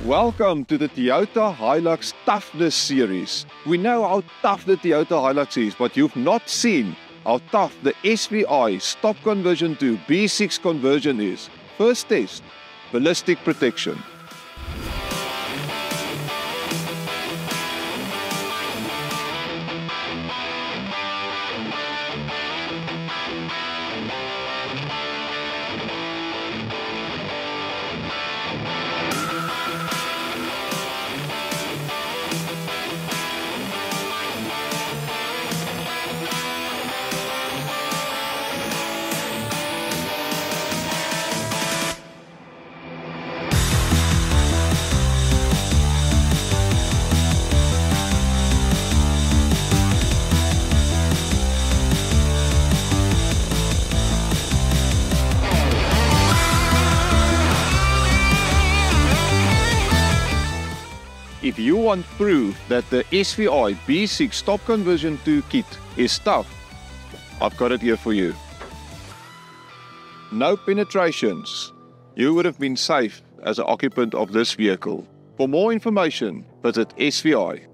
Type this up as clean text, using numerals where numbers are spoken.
Welcome to the Toyota Hilux Toughness Series. We know how tough the Toyota Hilux is, but you've not seen how tough the SVI stop conversion to B6 conversion is. First test, ballistic protection. If you want proof that the SVI B6 stop conversion 2 kit is tough, I've got it here for you. No penetrations. You would have been safe as an occupant of this vehicle. For more information, visit SVI.